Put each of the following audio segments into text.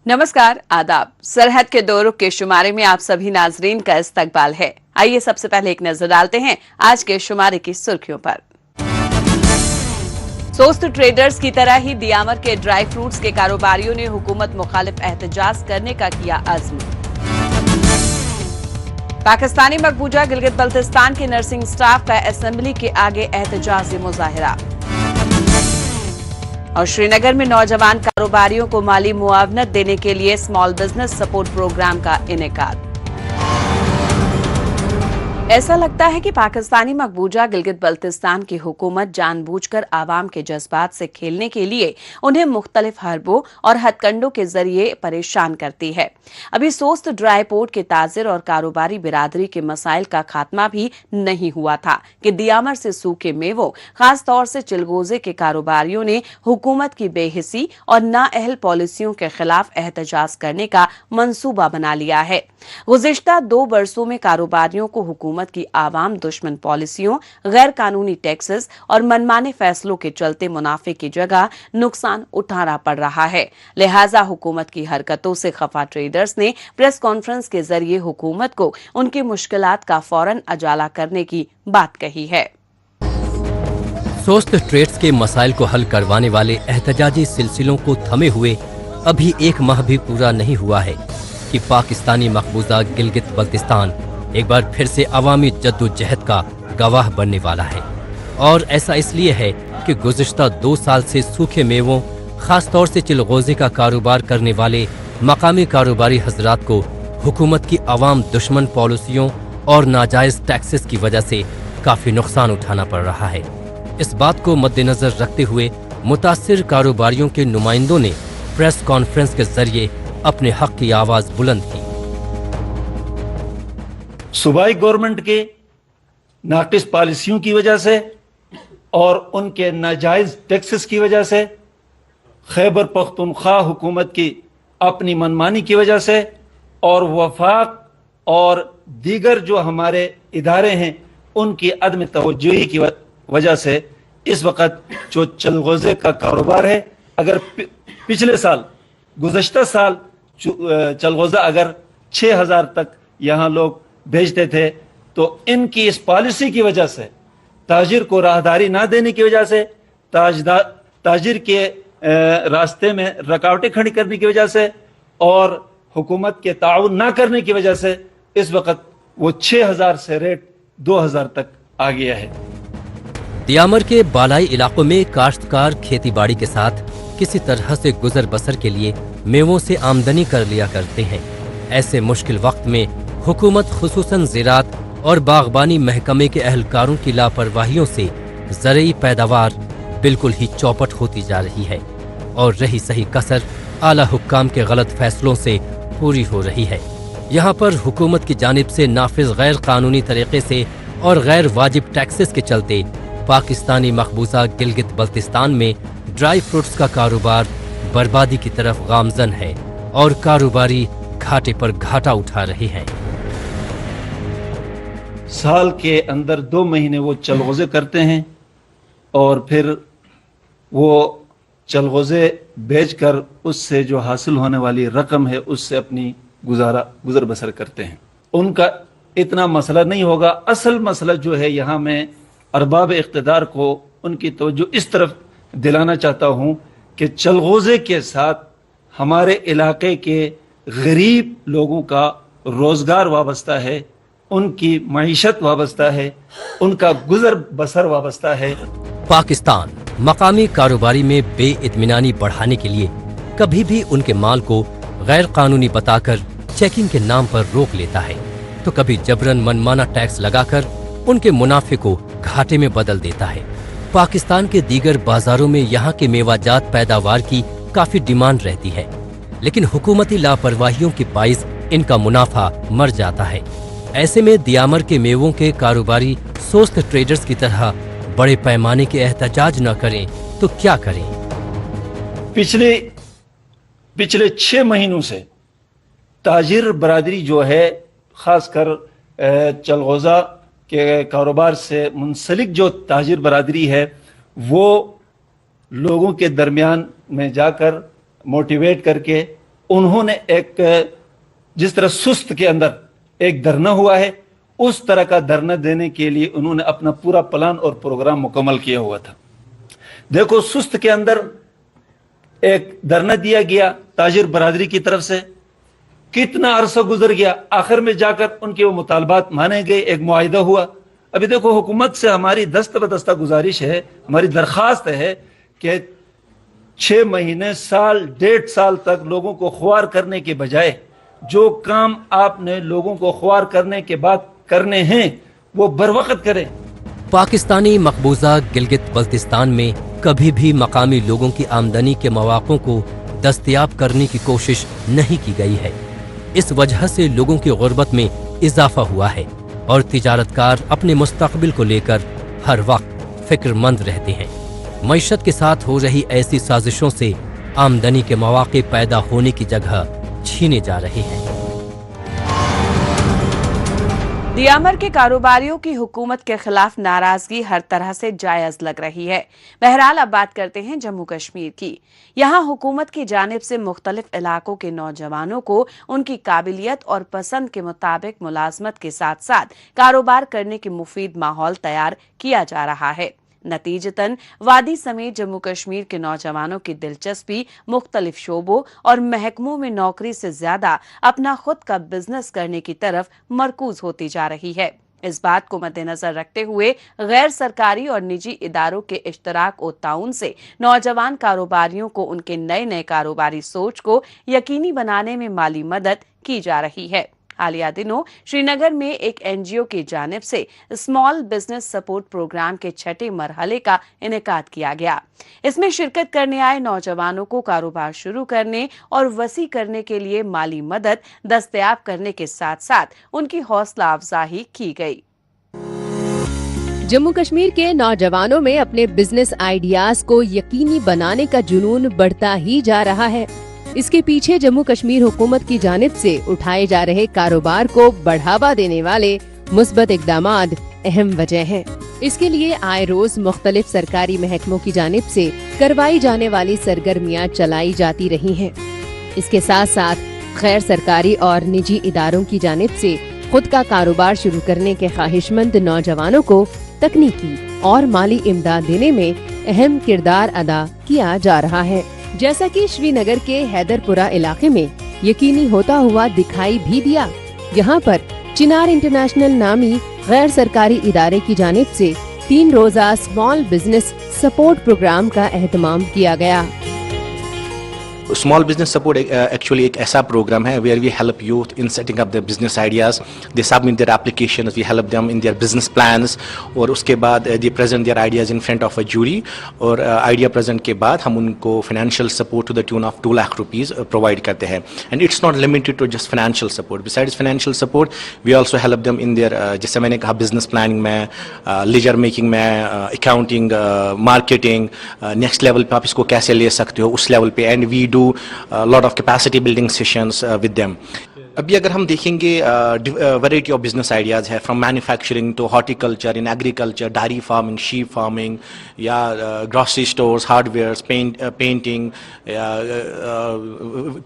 नमस्कार, आदाब। सरहद के दो रुख के शुमारे में आप सभी नाजरीन का इस्तकबाल है। आइए सबसे पहले एक नजर डालते हैं आज के शुमारे की सुर्खियों पर। सोस्त ट्रेडर्स की तरह ही दियामर के ड्राई फ्रूट्स के कारोबारियों ने हुकूमत मुखालिफ एहतजाज करने का किया अज़्म। पाकिस्तानी मकबूजा गिलगित बल्तिस्तान के नर्सिंग स्टाफ का असेंबली के आगे एहतजाजी मुजाहिरा। और श्रीनगर में नौजवान कारोबारियों को माली मुआवनत देने के लिए स्मॉल बिजनेस सपोर्ट प्रोग्राम का इनेकाद। ऐसा लगता है कि पाकिस्तानी मकबूजा गिलगित बल्तिस्तान की हुकूमत जानबूझकर आवाम के जज्बात से खेलने के लिए उन्हें मुख्तलिफ हरबों और हथकंडों के जरिए परेशान करती है। अभी सोस्त ड्राई पोर्ट के ताजिर और कारोबारी बिरादरी के मसाइल का खात्मा भी नहीं हुआ था कि दियामर से सूखे मेवों, खास तौर से चिलगोजे के कारोबारियों ने हुकूमत की बेहिसी और नाअहल पॉलिसियों के खिलाफ एहतजाज करने का मंसूबा बना लिया है। गुज़िश्ता 2 बरसों में कारोबारियों को हुकूमत की आवाम दुश्मन पॉलिसियों, गैर कानूनी टैक्सेस और मनमाने फैसलों के चलते मुनाफे की जगह नुकसान उठाना पड़ रहा है। लिहाजा हुकूमत की हरकतों से खफा ट्रेडर्स ने प्रेस कॉन्फ्रेंस के जरिए हुकूमत को उनकी मुश्किलात का फौरन अजाला करने की बात कही है। सोस्त ट्रेड्स के मसाइल को हल करवाने वाले एहतजाजी सिलसिलों को थमे हुए अभी 1 माह भी पूरा नहीं हुआ है कि पाकिस्तानी मकबूजा गिलगित बल्तिस्तान एक बार फिर से अवामी जद्दोजहद का गवाह बनने वाला है। और ऐसा इसलिए है कि गुज़िश्ता 2 साल से सूखे मेवों, खास तौर से चिलगोजे का कारोबार करने वाले मकामी कारोबारी हजरात को हुकूमत की अवाम दुश्मन पॉलिसियों और नाजायज टैक्सेस की वजह से काफी नुकसान उठाना पड़ रहा है। इस बात को मद्देनजर रखते हुए मुतासिर कारोबारियों के नुमाइंदों ने प्रेस कॉन्फ्रेंस के जरिए अपने हक की आवाज बुलंद की। सूबाई गवर्नमेंट के नाकिस पॉलिसियों की वजह से और उनके नाजायज टैक्सेस की वजह से, खैबर पख्तूनख्वा हुकूमत की अपनी मनमानी की वजह से और वफाक और दीगर जो हमारे इदारे हैं उनकी अदम तवज्जुही की वजह से इस वक्त जो चलगोजे का कारोबार है, अगर पिछले साल गुज़श्ता साल चलगोजा अगर 6000 तक यहाँ लोग भेजते थे, तो इनकी इस पॉलिसी की वजह से, ताजिर को राहदारी ना देने की वजह से, ताजिर के रास्ते में रुकावटें खड़ी करने की वजह से और हुकूमत के ताउन ना करने की वजह से इस वक्त वो 6000 से रेट 2000 तक आ गया है। दियामर के बालाई इलाकों में काश्तकार खेती बाड़ी के साथ किसी तरह से गुजर बसर के लिए मेवों से आमदनी कर लिया करते हैं। ऐसे मुश्किल वक्त में हुकूमत खुसूसन ज़राअत और बागबानी महकमे के अहलकारों की लापरवाहियों से ज़रई पैदावार बिल्कुल ही चौपट होती जा रही है और रही सही कसर आला हुक्काम के गलत फैसलों से पूरी हो रही है। यहाँ पर हुकूमत की जानिब से नाफिज गैर कानूनी तरीके से और गैर वाजिब टैक्सेस के चलते पाकिस्तानी मकबूजा गिलगित बल्तिस्तान में ड्राई फ्रूट्स का कारोबार बर्बादी की तरफ गामजन है और कारोबारी घाटे पर घाटा उठा रहे हैं। साल के अंदर 2 महीने वो चलगोजे करते हैं और फिर वो चलगोजे बेचकर उससे जो हासिल होने वाली रकम है उससे अपनी गुजर बसर करते हैं। उनका इतना मसला नहीं होगा। असल मसला जो है, यहाँ मैं अरबाब इख्तिदार को उनकी तवज्जो इस तरफ दिलाना चाहता हूँ कि चलगोजे के साथ हमारे इलाके के गरीब लोगों का रोजगार वाबस्ता है, उनकी मईशत वाबस्ता है, उनका गुजर बसर वाबस्ता है। पाकिस्तान मकामी कारोबारी में बेइत्मीनानी बढ़ाने के लिए कभी भी उनके माल को गैर कानूनी बताकर चेकिंग के नाम पर रोक लेता है, तो कभी जबरन मनमाना टैक्स लगाकर उनके मुनाफे को घाटे में बदल देता है। पाकिस्तान के दीगर बाजारों में यहाँ के मेवाजात पैदावार की काफी डिमांड रहती है, लेकिन हुकूमती लापरवाहियों के बाइस इनका मुनाफा मर जाता है। ऐसे में दियामर के मेवों के कारोबारी सोस्त ट्रेडर्स की तरह बड़े पैमाने के एहतजाज न करें तो क्या करें? पिछले 6 महीनों से ताजिर बरादरी जो है, खासकर चलगोजा के कारोबार से मुंसलिक जो ताजिर बरादरी है, वो लोगों के दरमियान में जाकर मोटिवेट करके उन्होंने एक जिस तरह सुस्त के अंदर एक धरना हुआ है, उस तरह का धरना देने के लिए उन्होंने अपना पूरा प्लान और प्रोग्राम मुकम्मल किया हुआ था। देखो, सुस्त के अंदर एक धरना दिया गया ताजिर बरादरी की तरफ से, कितना अरसा गुजर गया, आखिर में जाकर उनके वो मुतालबात माने गए, एक मुआहिदा हुआ। अभी देखो, हुकूमत से हमारी दस्त बदस्ता गुजारिश है, हमारी दरख्वास्त है कि 6 महीने, साल, 1.5 साल तक लोगों को ख्वार करने के बजाय जो काम आपने लोगों को ख्वार करने के बाद करने हैं वो बर वक्त करें। पाकिस्तानी मकबूजा गिलगित बल्तिस्तान में कभी भी मकामी लोगों की आमदनी के मौक़ों को दस्तयाब करने की कोशिश नहीं की गई है। इस वजह से लोगों की गुर्बत में इजाफा हुआ है और तिजारतकार अपने मुस्तकबिल को लेकर हर वक्त फिक्रमंद रहते हैं। मईशत के साथ हो रही ऐसी साजिशों से आमदनी के मौके पैदा होने की जगह छीने जा रहे हैं। दियामर के कारोबारियों की हुकूमत के खिलाफ नाराजगी हर तरह से जायज लग रही है। बहरहाल अब बात करते हैं जम्मू कश्मीर की। यहाँ हुकूमत की जानिब से मुख्तलिफ इलाकों के नौजवानों को उनकी काबिलियत और पसंद के मुताबिक मुलाजमत के साथ साथ कारोबार करने की मुफीद माहौल तैयार किया जा रहा है। नतीजतन वादी समेत जम्मू कश्मीर के नौजवानों की दिलचस्पी मुख्तलिफ शोबों और महकमों में नौकरी से ज्यादा अपना खुद का बिजनेस करने की तरफ मरकूज होती जा रही है। इस बात को मद्देनजर रखते हुए गैर सरकारी और निजी इदारों के इश्तराक और ताउन से नौजवान कारोबारियों को उनके नए नए कारोबारी सोच को यकीनी बनाने में माली मदद की जा रही है। हालिया दिनों श्रीनगर में एक एनजीओ की जानिब से स्मॉल बिजनेस सपोर्ट प्रोग्राम के 6ठे मरहले का इनेकाद किया गया। इसमें शिरकत करने आए नौजवानों को कारोबार शुरू करने और वसी करने के लिए माली मदद दस्तयाब करने के साथ साथ उनकी हौसला अफजाई की गई। जम्मू कश्मीर के नौजवानों में अपने बिजनेस आइडियाज को यकीनी बनाने का जुनून बढ़ता ही जा रहा है। इसके पीछे जम्मू कश्मीर हुकूमत की जानिब से उठाए जा रहे कारोबार को बढ़ावा देने वाले मुस्बत इक़दामात अहम वजह है। इसके लिए आए रोज मुख्तलिफ सरकारी महकमों की जानिब से करवाई जाने वाली सरगर्मियां चलाई जाती रही हैं। इसके साथ साथ गैर सरकारी और निजी इदारों की जानिब से खुद का कारोबार शुरू करने के ख्वाहिशमंद नौजवानों को तकनीकी और माली इमदाद देने में अहम किरदार अदा किया जा रहा है, जैसा कि श्रीनगर के हैदरपुरा इलाके में यकीनी होता हुआ दिखाई भी दिया। यहाँ पर चिनार इंटरनेशनल नामी गैर सरकारी इदारे की जानिब से 3 रोजा स्मॉल बिजनेस सपोर्ट प्रोग्राम का एहतमाम किया गया। स्मॉल बिजनेस सपोर्ट एक्चुअली एक ऐसा प्रोग्राम है where we help youth in setting up their business ideas. They submit their applications, we help them in their business plans और उसके बाद they present their ideas in front of a jury और idea present के बाद हम उनको financial support to the tune of 2 lakh rupees provide करते हैं। And it's not limited to just financial support, besides financial support we also help them in there जैसे मैंने कहा बिजनेस प्लानिंग में, लेजर मेकिंग में, अकाउंटिंग, मार्केटिंग, नेक्स्ट लेवल पे आप इसको कैसे ले सकते हो उस लेवल पे। And we do a lot of capacity building sessions with them. अभी अगर हम देखेंगे वैरायटी ऑफ बिजनेस आइडियाज़ है, from manufacturing to horticulture, in agriculture, dairy farming, sheep farming या grocery stores, hardware, painting,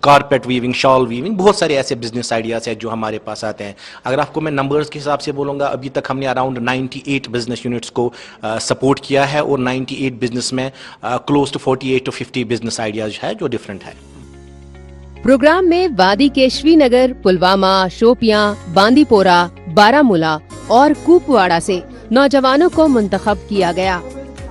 carpet weaving, shawl weaving, बहुत सारे ऐसे business ideas हैं जो हमारे पास आते हैं। अगर आपको मैं नंबर्स के हिसाब से बोलूँगा, अभी तक हमने अराउंड 98 बिजनेस यूनिट्स को सपोर्ट किया है और 98 बिजनेस में close to 48 to 50 business ideas है जो डिफरेंट है। प्रोग्राम में वादी के श्रीनगर, पुलवामा, शोपियां, बांदीपोरा, बारामूला और कुपवाड़ा से नौजवानों को मुंतखब किया गया।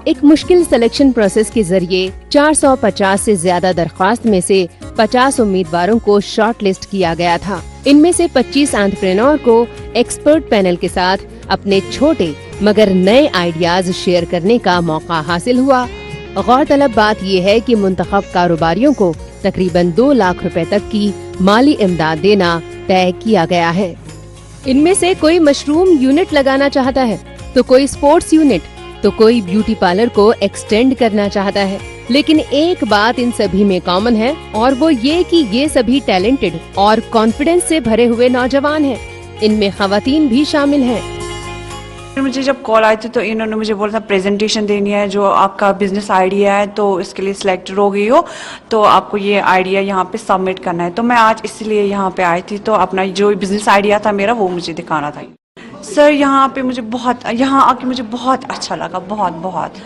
एक मुश्किल सिलेक्शन प्रोसेस के जरिए 450 से ज्यादा दरख्वास्त में से 50 उम्मीदवारों को शॉर्ट लिस्ट किया गया था। इनमें से 25 एंटरप्रेन्योर को एक्सपर्ट पैनल के साथ अपने छोटे मगर नए आइडियाज शेयर करने का मौका हासिल हुआ। गौरतलब बात यह है कि मुंतखब कारोबारियों को तकरीबन 2 लाख रुपए तक की माली इमदाद देना तय किया गया है। इनमें से कोई मशरूम यूनिट लगाना चाहता है, तो कोई स्पोर्ट्स यूनिट, तो कोई ब्यूटी पार्लर को एक्सटेंड करना चाहता है। लेकिन एक बात इन सभी में कॉमन है और वो ये कि ये सभी टैलेंटेड और कॉन्फिडेंस से भरे हुए नौजवान हैं। इनमें खवातीन भी शामिल हैं। مجھے جب کال آئی تھی تو انہوں نے مجھے بولا تھا پریزنٹیشن دینی ہے، جو آپ کا بزنس آئیڈیا ہے تو اس کے لیے سلیکٹڈ ہو گئی ہو تو آپ کو یہ آئیڈیا یہاں پہ سبمٹ کرنا ہے. تو میں آج اس لیے یہاں پہ آئی تھی، تو اپنا جو بزنس آئیڈیا تھا میرا وہ مجھے دکھانا تھا. سر یہاں پہ مجھے یہاں آ کے مجھے بہت اچھا لگا، بہت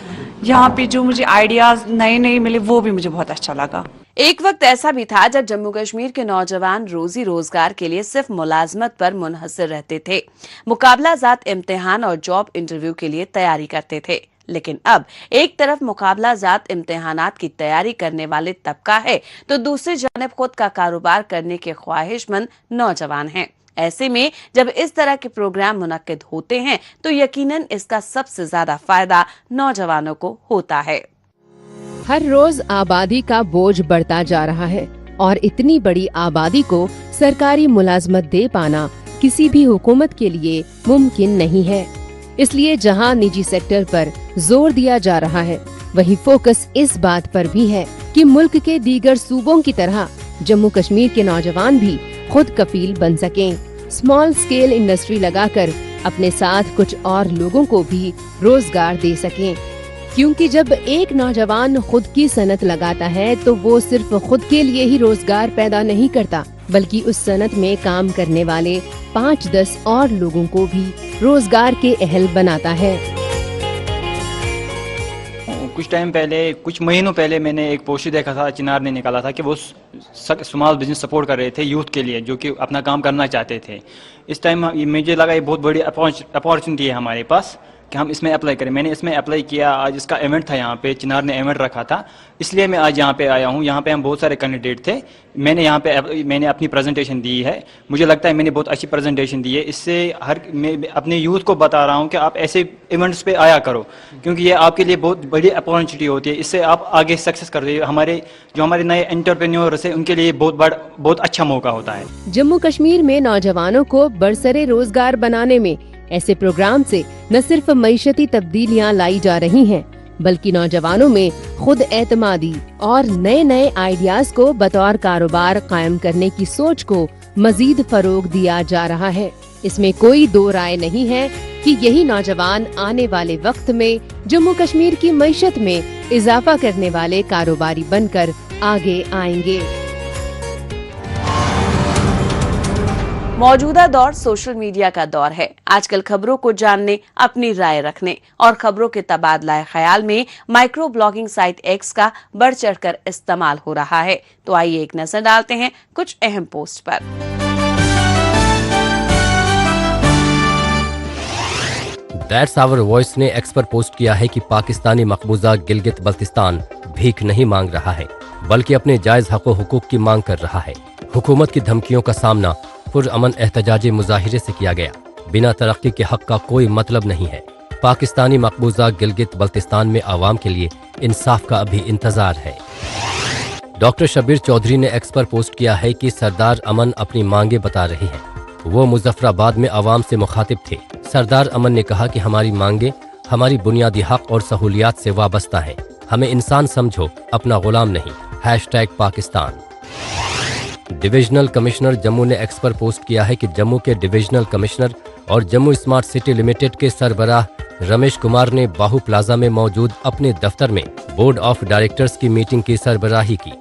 یہاں پہ جو مجھے آئیڈیاز نئے ملے وہ بھی مجھے بہت اچھا لگا. ایک وقت ایسا بھی تھا جب جموں کشمیر کے نوجوان روزی روزگار کے لیے صرف ملازمت پر منحصر رہتے تھے، مقابلہ جات امتحان اور جاب انٹرویو کے لیے تیاری کرتے تھے. لیکن اب ایک طرف مقابلہ جات امتحانات کی تیاری کرنے والے طبقہ ہے تو دوسری جانب خود کا کاروبار کرنے کے خواہش مند نوجوان ہیں. ایسے میں جب اس طرح کے پروگرام منعقد ہوتے ہیں تو یقیناً اس کا سب سے زیادہ فائدہ نوجوانوں کو ہوتا ہے. ہر روز آبادی کا بوجھ بڑھتا جا رہا ہے اور اتنی بڑی آبادی کو سرکاری ملازمت دے پانا کسی بھی حکومت کے لیے ممکن نہیں ہے. اس لیے جہاں نجی سیکٹر پر زور دیا جا رہا ہے وہیں فوکس اس بات پر بھی ہے کہ ملک کے دیگر صوبوں کی طرح جموں کشمیر کے نوجوان بھی خود کفیل بن سکیں، اسمال اسکیل انڈسٹری لگا کر اپنے ساتھ کچھ اور لوگوں کو بھی روزگار دے سکیں. کیونکہ جب ایک نوجوان خود کی صنعت لگاتا ہے تو وہ صرف خود کے لیے ہی روزگار پیدا نہیں کرتا بلکہ اس صنعت میں کام کرنے والے 5-10 اور لوگوں کو بھی روزگار کے اہل بناتا ہے. کچھ ٹائم پہلے، کچھ مہینوں پہلے میں نے ایک پوسٹ دیکھا تھا، چنار نے نکالا تھا کہ وہ اسمال بزنس سپورٹ کر رہے تھے یوتھ کے لیے جو کہ اپنا کام کرنا چاہتے تھے. اس ٹائم مجھے لگا یہ بہت بڑی اپارچونیٹی ہے ہمارے پاس کہ ہم اس میں اپلائی کریں. میں نے اس میں اپلائی کیا. آج اس کا ایونٹ تھا، یہاں پہ چنار نے ایونٹ رکھا تھا، اس لیے میں آج یہاں پہ آیا ہوں. یہاں پہ ہم بہت سارے کینڈیڈیٹ تھے. میں نے یہاں پہ اپنی پریزنٹیشن دی ہے. مجھے لگتا ہے میں نے بہت اچھی پریزنٹیشن دی ہے. اس سے میں اپنے یوتھ کو بتا رہا ہوں کہ آپ ایسے ایونٹس پہ آیا کرو کیونکہ یہ آپ کے لیے بہت بڑی اپارچونیٹی ہوتی ہے. اس سے آپ آگے سکسیس کرتے ہیں. ہمارے نئے انٹرپرینیورس ہیں ان کے لیے بہت اچھا موقع ہوتا ہے. جموں کشمیر میں نوجوانوں کو برسر روزگار بنانے میں ایسے پروگرام سے نہ صرف معیشتی تبدیلیاں لائی جا رہی ہیں بلکہ نوجوانوں میں خود اعتمادی اور نئے آئیڈیاز کو بطور کاروبار قائم کرنے کی سوچ کو مزید فروغ دیا جا رہا ہے. اس میں کوئی دو رائے نہیں ہے کہ یہی نوجوان آنے والے وقت میں جموں کشمیر کی معیشت میں اضافہ کرنے والے کاروباری بن کر آگے آئیں گے. موجودہ دور سوشل میڈیا کا دور ہے. آج کل خبروں کو جاننے، اپنی رائے رکھنے اور خبروں کے تبادلہ خیال میں مائکرو بلاگنگ سائٹ ایکس کا بڑھ چڑھ کر استعمال ہو رہا ہے. تو آئیے ایک نظر ڈالتے ہیں کچھ اہم پوسٹ پر. دیٹس آور وائس نے ایکس پر پوسٹ کیا ہے کہ پاکستانی مقبوضہ گلگت بلتستان بھیک نہیں مانگ رہا ہے بلکہ اپنے جائز حق و حقوق کی مانگ کر رہا ہے. حکومت کی دھمکیوں کا سامنا پرامن احتجاجی مظاہرے سے کیا گیا. بنا ترقی کے حق کا کوئی مطلب نہیں ہے. پاکستانی مقبوضہ گلگت بلتستان میں عوام کے لیے انصاف کا ابھی انتظار ہے. ڈاکٹر شبیر چودھری نے ایکس پر پوسٹ کیا ہے کہ سردار امن اپنی مانگیں بتا رہے ہیں. وہ مظفر آباد میں عوام سے مخاطب تھے. سردار امن نے کہا کہ ہماری مانگیں ہماری بنیادی حق اور سہولیات سے وابستہ ہیں. ہمیں انسان سمجھو، اپنا غلام نہیں. #پاکستان. ڈویژنل کمشنر جموں نے ایکس پر پوسٹ کیا ہے کہ جموں کے ڈویژنل کمشنر اور جموں اسمارٹ سٹی لمیٹڈ کے سربراہ رمیش کمار نے باہو پلازا میں موجود اپنے دفتر میں بورڈ آف ڈائریکٹرز کی میٹنگ کی سربراہی کی.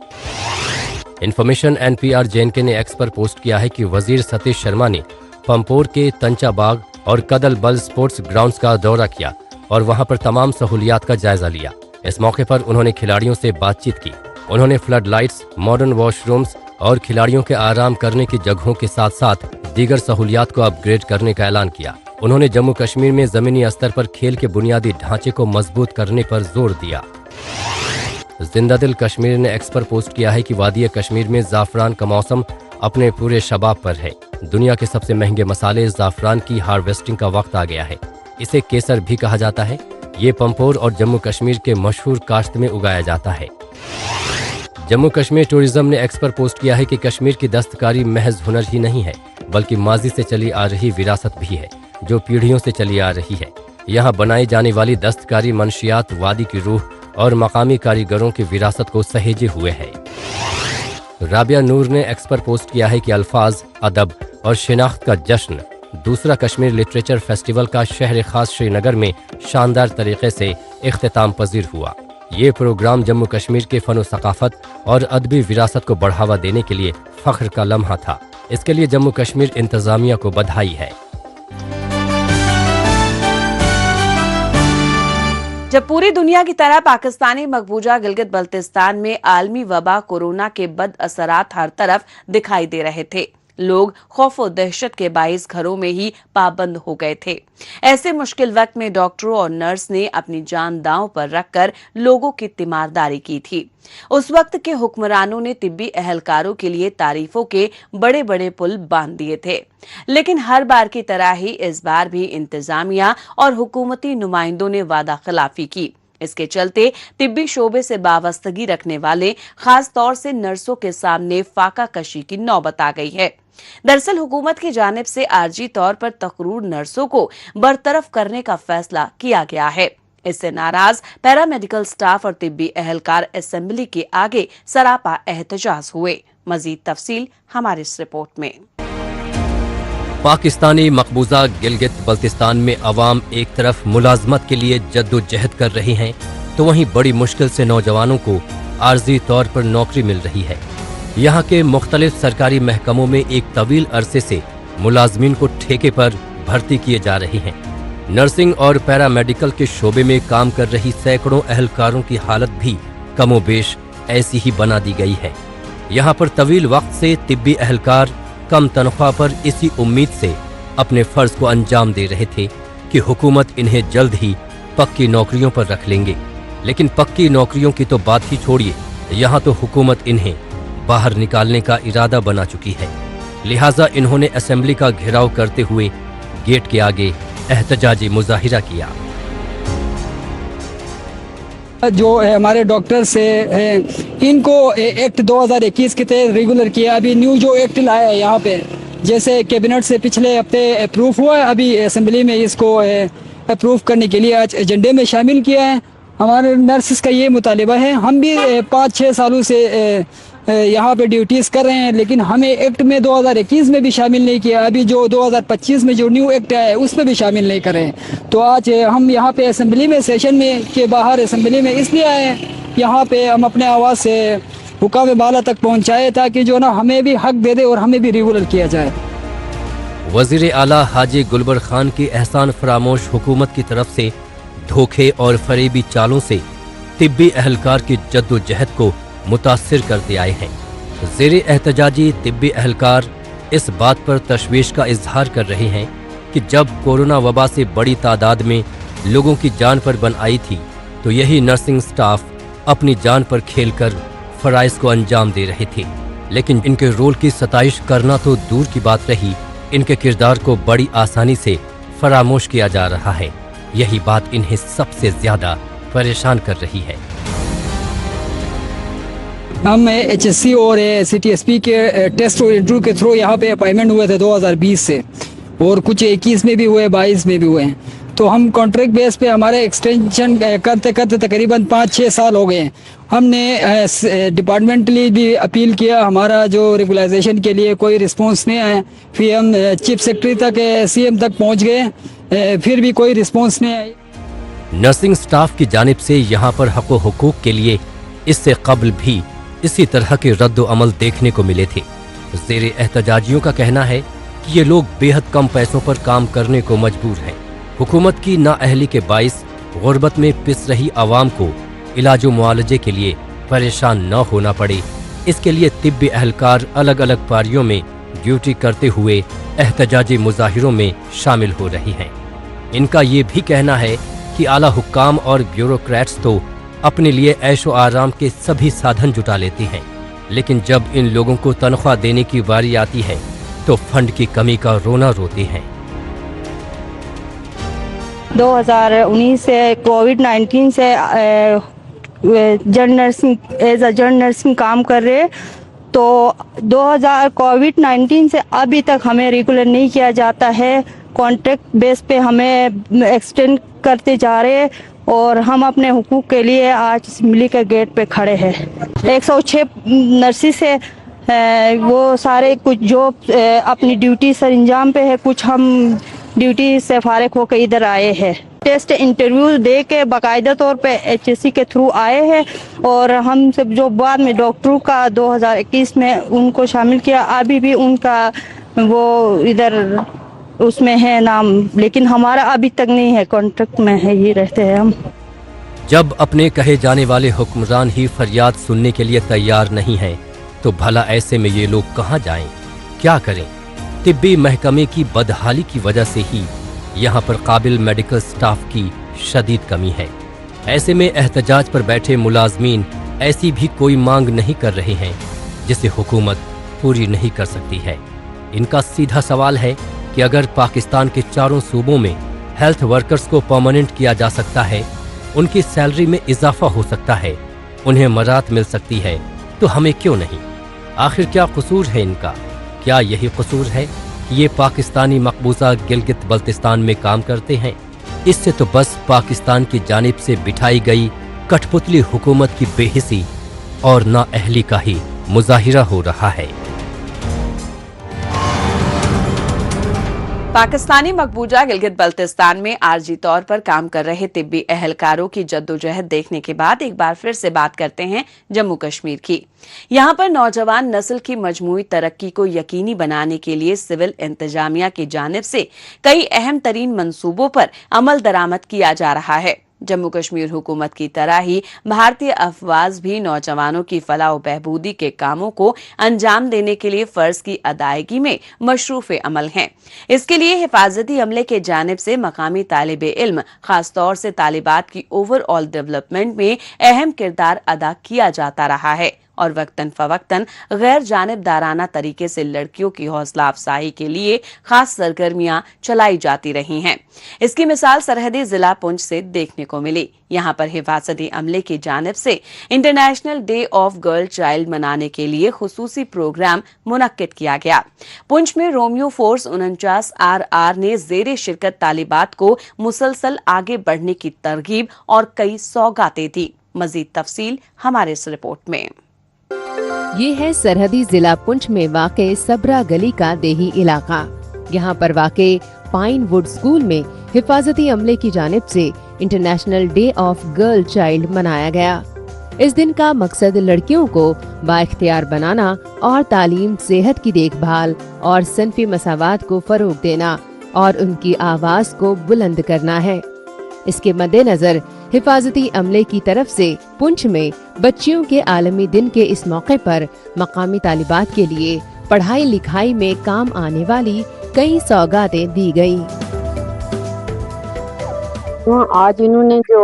انفارمیشن NPR JNK نے ایکس پر پوسٹ کیا ہے کہ وزیر ستیش شرما نے پمپور کے تنچا باغ اور کدل بل سپورٹس گراؤنڈز کا دورہ کیا اور وہاں پر تمام سہولیات کا جائزہ لیا. اس موقع پر انہوں نے کھلاڑیوں سے بات چیت کی. انہوں نے floodlights, modern washrooms اور کھلاڑیوں کے آرام کرنے کی جگہوں کے ساتھ ساتھ دیگر سہولیات کو اپ گریڈ کرنے کا اعلان کیا. انہوں نے جموں کشمیر میں زمینی استر پر کھیل کے بنیادی ڈھانچے کو مضبوط کرنے پر زور دیا. زندہ دل کشمیر نے ایکس پر پوسٹ کیا ہے کہ وادی کشمیر میں زعفران کا موسم اپنے پورے شباب پر ہے. دنیا کے سب سے مہنگے مسالے زعفران کی ہارویسٹنگ کا وقت آ گیا ہے. اسے کیسر بھی کہا جاتا ہے. یہ پمپور اور جموں کشمیر کے مشہور کاشت میں اگایا جاتا ہے. جموں کشمیر ٹورزم نے ایکس پر پوسٹ کیا ہے کہ کشمیر کی دستکاری محض ہنر ہی نہیں ہے بلکہ ماضی سے چلی آ رہی وراثت بھی ہے جو پیڑھیوں سے چلی آ رہی ہے. یہاں بنائی جانے والی دستکاری منشیات وادی کی روح اور مقامی کاریگروں کی وراثت کو سہیجے ہوئے ہے. رابعہ نور نے ایکس پر پوسٹ کیا ہے کہ الفاظ، ادب اور شناخت کا جشن دوسرا کشمیر لٹریچر فیسٹیول کا شہر خاص شری نگر میں شاندار طریقے سے اختتام پذیر ہوا۔ یہ پروگرام جموں کشمیر کے فن و ثقافت اور ادبی وراثت کو بڑھاوا دینے کے لیے فخر کا لمحہ تھا۔ اس کے لیے جموں کشمیر انتظامیہ کو بدھائی ہے۔ جب پوری دنیا کی طرح پاکستانی مقبوضہ گلگت بلتستان میں عالمی وبا کورونا کے بد اثرات ہر طرف دکھائی دے رہے تھے، لوگ خوف و دہشت کے باعث گھروں میں ہی پابند ہو گئے تھے۔ ایسے مشکل وقت میں ڈاکٹروں اور نرس نے اپنی جان داؤں پر رکھ کر لوگوں کی تیمارداری کی تھی۔ اس وقت کے حکمرانوں نے طبی اہلکاروں کے لیے تعریفوں کے بڑے بڑے پل باندھ دیے تھے، لیکن ہر بار کی طرح ہی اس بار بھی انتظامیہ اور حکومتی نمائندوں نے وعدہ خلافی کی۔ اس کے چلتے طبی شعبے سے وابستگی رکھنے والے خاص طور سے نرسوں کے سامنے فاقہ کشی کی نوبت آ گئی ہے۔ دراصل حکومت کی جانب سے عارضی طور پر تقرر نرسوں کو برطرف کرنے کا فیصلہ کیا گیا ہے۔ اس سے ناراض پیرامیڈیکل سٹاف اور طبی اہلکار اسمبلی کے آگے سراپا احتجاج ہوئے۔ مزید تفصیل ہماری اس رپورٹ میں۔ پاکستانی مقبوضہ گلگت بلتستان میں عوام ایک طرف ملازمت کے لیے جد و جہد کر رہی ہیں تو وہیں بڑی مشکل سے نوجوانوں کو عارضی طور پر نوکری مل رہی ہے۔ یہاں کے مختلف سرکاری محکموں میں ایک طویل عرصے سے ملازمین کو ٹھیکے پر بھرتی کیے جا رہے ہیں۔ نرسنگ اور پیرامیڈیکل کے شعبے میں کام کر رہی سینکڑوں اہلکاروں کی حالت بھی کم و بیش ایسی ہی بنا دی گئی ہے۔ یہاں پر طویل وقت سے طبی اہلکار کم تنخواہ پر اسی امید سے اپنے فرض کو انجام دے رہے تھے کہ حکومت انہیں جلد ہی پکی نوکریوں پر رکھ لیں گے، لیکن پکی نوکریوں کی تو بات ہی چھوڑیے، یہاں تو حکومت انہیں باہر نکالنے کا ارادہ بنا چکی ہے۔ لہٰذا انہوں نے اسمبلی کا گھیراؤ کرتے ہوئے گیٹ کے آگے احتجاجی مظاہرہ کیا۔ جو ہمارے ڈاکٹرز ہیں ان کو ایکٹ 2021 کے تحت ریگولر کیا۔ ابھی نیو جو ایکٹ لایا ہے یہاں پہ، جیسے کیبنٹ سے پچھلے ہفتے اپروو ہوا ہے، ابھی اسمبلی میں اس کو اپروو کرنے کے لیے آج ایجنڈے میں شامل کیا ہے۔ ہمارے نرسز کا یہ مطالبہ ہے، ہم بھی 5-6 سالوں سے یہاں پہ ڈیوٹیز کر رہے ہیں، لیکن ہمیں ایکٹ میں 2021 میں بھی شامل نہیں کیا، ابھی جو 2025 میں جو نیو ایکٹ آیا ہے اس میں بھی شامل نہیں کرے۔ تو آج ہم یہاں پہ اسمبلی میں سیشن میں کے باہر اسمبلی میں اس لیے آئے ہیں، یہاں پہ ہم اپنے آواز سے حکام بالا تک پہنچائے تاکہ جو نا ہمیں بھی حق دے دے اور ہمیں بھی ریگولر کیا جائے۔ وزیر اعلیٰ حاجی گلبر خان کی احسان فراموش حکومت کی طرف سے دھوکے اور فریبی چالوں سے طبی اہلکار کی جد و جہد کو متاثر کرتے آئے ہیں۔ زیر احتجاجی طبی اہلکار اس بات پر تشویش کا اظہار کر رہے ہیں کہ جب کورونا وبا سے بڑی تعداد میں لوگوں کی جان پر بن آئی تھی تو یہی نرسنگ سٹاف اپنی جان پر کھیل کر فرائض کو انجام دے رہے تھے، لیکن ان کے رول کی ستائش کرنا تو دور کی بات رہی، ان کے کردار کو بڑی آسانی سے فراموش کیا جا رہا ہے۔ یہی بات انہیں سب سے زیادہ پریشان کر رہی ہے۔ ہم HSC اور CTSP کے ٹیسٹ اور انٹرویو کے تھرو یہاں پہ اپائنمنٹ ہوئے تھے 2020 سے، اور کچھ 21 میں بھی ہوئے، 22 میں بھی ہوئے ہیں۔ تو ہم کانٹریکٹ بیس پہ ہمارے ایکسٹینشن کرتے کرتے تقریباً 5-6 سال ہو گئے ہیں۔ ہم نے ڈپارٹمنٹلی بھی اپیل کیا، ہمارا جو ریگولائزیشن کے لیے کوئی رسپانس نہیں آیا، پھر ہم چیف سیکرٹری تک CM تک پہنچ گئے، پھر بھی کوئی رسپانس نہیں آئی۔ نرسنگ سٹاف کی جانب سے یہاں پر حق و حقوق کے لیے اس سے قبل بھی اسی طرح کے رد و عمل دیکھنے کو ملے تھے۔ زیر احتجاجیوں کا کہنا ہے کہ یہ لوگ بے حد کم پیسوں پر کام کرنے کو مجبور ہیں۔ حکومت کی نااہلی کے باعث غربت میں پس رہی عوام کو علاج و معالجے کے لیے پریشان نہ ہونا پڑے، اس کے لیے طبی اہلکار الگ الگ پاریوں میں ڈیوٹی کرتے ہوئے احتجاجی مظاہروں میں شامل ہو رہی ہیں۔ ان کا یہ بھی کہنا ہے کہ اعلیٰ حکام اور بیوروکریٹس تو اپنے لیے عیش و آرام کے سبھی سادھن جٹا لیتے ہیں، لیکن جب ان لوگوں کو تنخواہ دینے کی باری آتی ہے تو فنڈ کی کمی کا رونا روتے ہیں۔ 2019 سے کووڈ-19 سے general nursing as a general nursing کام کر رہے، تو کووڈ-19 سے ابھی تک ہمیں ریگولر نہیں کیا جاتا ہے۔ کانٹریکٹ بیس پہ ہمیں ایکسٹینڈ کرتے جا رہے، اور ہم اپنے حقوق کے لیے آج اسمبلی کے گیٹ پہ کھڑے ہیں۔ 106 نرسز سے वो सारे कुछ जो अपनी ड्यूटी सर अंजाम पे है, कुछ हम ड्यूटी से फारिग होकर इधर आए हैं। टेस्ट इंटरव्यू दे के बाकायदा तौर पे HSC के थ्रू आए हैं और हम सब जो बाद में डॉक्टरों का 2021 में उनको शामिल किया, अभी भी उनका वो इधर उसमें है नाम, लेकिन हमारा अभी तक नहीं है, कॉन्ट्रैक्ट में है ही रहते हैं हम। जब अपने कहे जाने वाले हुक्मरान ही फरियाद सुनने के लिए तैयार नहीं हैं, तो भला ऐसे में ये लोग कहाँ जाएं, क्या करें? तिब्बी महकमे की बदहाली की वजह से ही यहाँ पर काबिल मेडिकल स्टाफ की शदीद कमी है। ऐसे में एहतजाज पर बैठे मुलाजमीन ऐसी भी कोई मांग नहीं कर रहे हैं जिसे हुकूमत पूरी नहीं कर सकती है। इनका सीधा सवाल है कि अगर पाकिस्तान के चारों सूबों में हेल्थ वर्कर्स को परमानेंट किया जा सकता है, उनकी सैलरी में इजाफा हो सकता है, उन्हें मरात मिल सकती है, तो हमें क्यों नहीं? आखिर क्या कसूर है इनका? क्या यही कसूर है कि ये पाकिस्तानी मकबूजा गिलगित बल्तिस्तान में काम करते हैं? इससे तो बस पाकिस्तान की जानिब से बिठाई गई कठपुतली हुकूमत की बेहिसी और नाअहली का ही मुजाहिरा हो रहा है। पाकिस्तानी मकबूजा गिलगित बल्तिस्तान में आरजी तौर पर काम कर रहे तिब्बी अहलकारों की जद्दोजहद देखने के बाद एक बार फिर से बात करते हैं जम्मू कश्मीर की। यहाँ पर नौजवान नस्ल की मजमूई तरक्की को यकीनी बनाने के लिए सिविल इंतजामिया की जानिब से कई अहम तरीन मंसूबों पर अमल दरामद किया जा रहा है। जम्मू कश्मीर हुकूमत की तरह ही भारतीय अफवाज भी नौजवानों की फलाह बहबूदी के कामों को अंजाम देने के लिए फर्ज की अदायगी में मशरूफ अमल हैं। इसके लिए हिफाजती अमले के जानिब से मकामी तालिबे इल्म, खासतौर से तालिबात की ओवरऑल डेवलपमेंट में अहम किरदार अदा किया जाता रहा है और वक्तन फवक्तन गैर जानिबदाराना तरीके से लड़कियों की हौसला अफजाई के लिए खास सरगर्मियां चलाई जाती रही हैं। इसकी मिसाल सरहदी जिला पुंछ से देखने को मिली। यहाँ पर हिफाजती अमले की जानिब से international day of girl child मनाने के लिए खुसूसी प्रोग्राम मुनक्किद किया गया। पुंछ में रोमियो फोर्स 49 RR ने जेरे शिरकत तालिबात को मुसलसल आगे बढ़ने की तरगीब और कई सौगातें दी। मजीद तफसील हमारे इस रिपोर्ट में। ये है सरहदी जिला पुंछ में वाक़े सबरा गली का देही इलाका। यहाँ पर वाक़े पाइन वुड स्कूल में हिफाजती अमले की जानिब से international day of girl child मनाया गया। इस दिन का मकसद लड़कियों को बाइख्तियार बनाना और तालीम, सेहत की देखभाल और सनफी मसावात को फरोग देना और उनकी आवाज को बुलंद करना है। इसके मद्देनजर हिफाजती अमले की तरफ से पुंछ में बच्चियों के आलमी दिन के इस मौके पर मकामी तालिबात के लिए पढ़ाई लिखाई में काम आने वाली कई सौगातें दी गयी। आज इन्होंने जो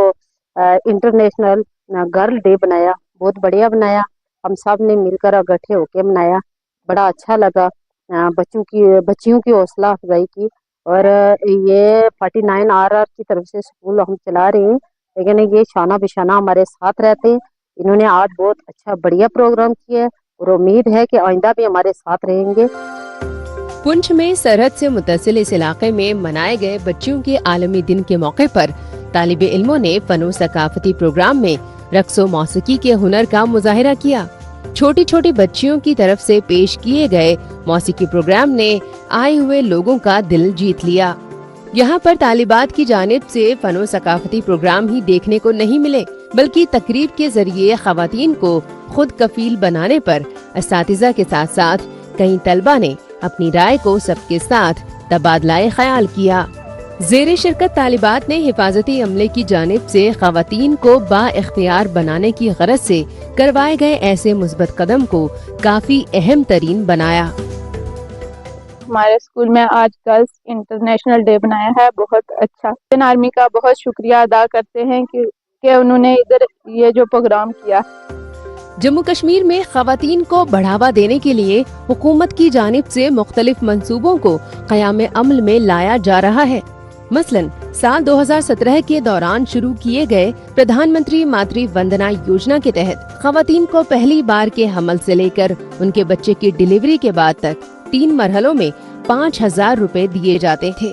इंटरनेशनल गर्ल डे बनाया, बहुत बढ़िया बनाया। हम सब ने मिलकर इकट्ठे होकर मनाया, बड़ा अच्छा लगा। बच्चियों की हौसला अफजाई की। और ये 49 RR की तरफ से स्कूल हम चला रहे हैं, लेकिन ये शाना बिशाना हमारे साथ रहते हैं। इन्होंने आज बहुत अच्छा बढ़िया प्रोग्राम किया है और उम्मीद है कि आइंदा भी हमारे साथ रहेंगे। पुंछ में सरहद से मुतसिल इस इलाके में मनाए गए बच्चियों के आलमी दिन के मौके पर तालिबे इल्मों ने फनो सकाफती प्रोग्राम में रक्सो मौसीकी के हुनर का मुजाहिरा किया। छोटी छोटी बच्चियों की तरफ से पेश किए गए मौसीकी प्रोग्राम ने आए हुए लोगों का दिल जीत लिया। यहाँ पर तालिबात की जानिब से फनो सकाफती प्रोग्राम ही देखने को नहीं मिले, बल्कि तकरीब के जरिए खवातीन को खुद कफील बनाने पर असातिज़ा के साथ साथ कई तलबा ने अपनी राय को सबके साथ तबादला ख्याल किया। जेरे शिरकत तालिबात ने हिफाजती अमले की जानिब से खवातीन को बाइख्तियार बनाने की गरज से करवाए गए ऐसे मुस्बत कदम को काफी अहम तरीन बनाया। हमारे स्कूल में आज गर्ल्स इंटरनेशनल डे बनाया है, बहुत अच्छा। इंडियन आर्मी का बहुत शुक्रिया अदा करते हैं कि उन्होंने इधर ये जो प्रोग्राम किया। जम्मू कश्मीर में खवातीन को बढ़ावा देने के लिए हुकूमत की जानिब से मुख्तलिफ मंसूबों को क़याम अमल में लाया जा रहा है। मसलन साल 2017 के दौरान शुरू किए गए प्रधानमंत्री मातृ वंदना योजना के तहत खवातीन को पहली बार के हमल से लेकर उनके बच्चे की डिलीवरी के बाद तक 3 मरहलों में 5,000 रुपए दिए जाते थे।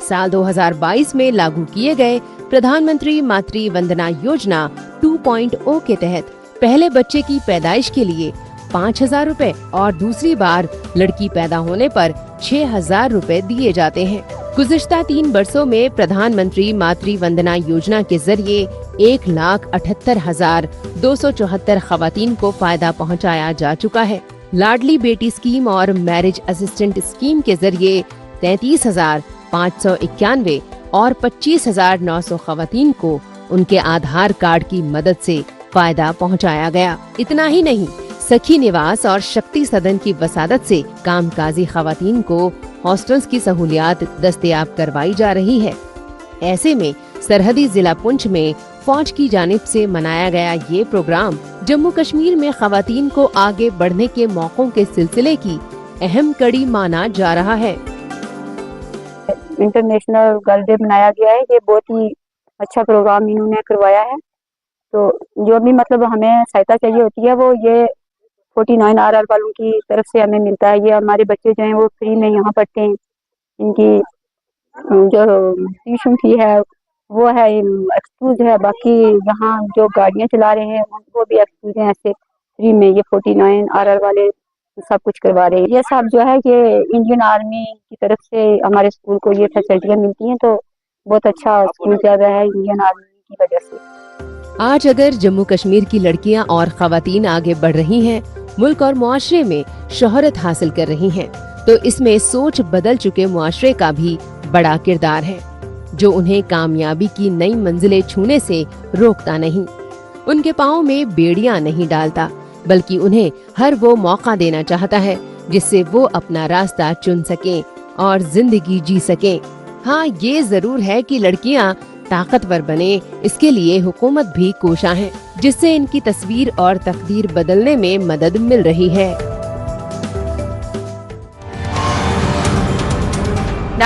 साल 2022 में लागू किए गए प्रधानमंत्री मातृ वंदना योजना 2.0 के तहत पहले बच्चे की पैदाइश के लिए 5,000 रुपए और दूसरी बार लड़की पैदा होने पर 6,000 रुपए दिए जाते हैं। गुज़िश्ता 3 वर्षों में प्रधानमंत्री मातृ वंदना योजना के जरिए 1,78,274 खवातीन को फायदा पहुंचाया जा चुका है। लाडली बेटी स्कीम और मैरिज असिस्टेंट स्कीम के जरिए 33,591 और 25,900 खवातीन को उनके आधार कार्ड की मदद से फायदा पहुंचाया गया। इतना ही नहीं, सखी निवास और शक्ति सदन की वसादत से कामकाजी खवातीन को हॉस्टल्स की सहूलियात दस्तयाब करवाई जा रही है। ऐसे में सरहदी जिला पुंछ में फौज की जानिब से मनाया गया ये प्रोग्राम जम्मू कश्मीर में खवातीन को आगे बढ़ने के मौकों के सिलसिले की अहम कड़ी माना जा रहा है। इंटरनेशनल गर्ल डे मनाया गया है, ये बहुत ही अच्छा प्रोग्राम इन्होंने करवाया है। तो जो भी मतलब हमें सहायता चाहिए होती है वो ये 49 RR वालों की तरफ से हमें मिलता है। ये हमारे बच्चे जो हैं वो फ्री में यहाँ पढ़ते हैं। इनकी जो ट्यूशन फी है वो है एक्सक्यूज है, बाकी यहाँ जो गाड़ियाँ चला रहे हैं वो भी एक्सक्यूज हैं। ऐसे फ्री में ये 49 RR वाले सब कुछ करवा रहे हैं। ये सब जो है ये इंडियन आर्मी की तरफ से हमारे स्कूल को ये फैसिलिटियाँ मिलती हैं, तो बहुत अच्छा स्कूल चल रहा है इंडियन आर्मी की वजह से। आज अगर जम्मू कश्मीर की लड़कियां और खवातीन आगे बढ़ रही हैं, मुल्क और मुआशरे में शोहरत हासिल कर रही हैं, तो इसमें सोच बदल चुके मुआशरे का भी बड़ा किरदार है, जो उन्हें कामयाबी की नई मंजिलें छूने से रोकता नहीं, उनके पाँव में बेड़ियां नहीं डालता, बल्कि उन्हें हर वो मौका देना चाहता है जिससे वो अपना रास्ता चुन सकें और जिंदगी जी सकें। हाँ, ये जरूर है कि लड़कियां ताकतवर बने, इसके लिए हुकूमत भी कोशा है, जिससे इनकी तस्वीर और तकदीर बदलने में मदद मिल रही है।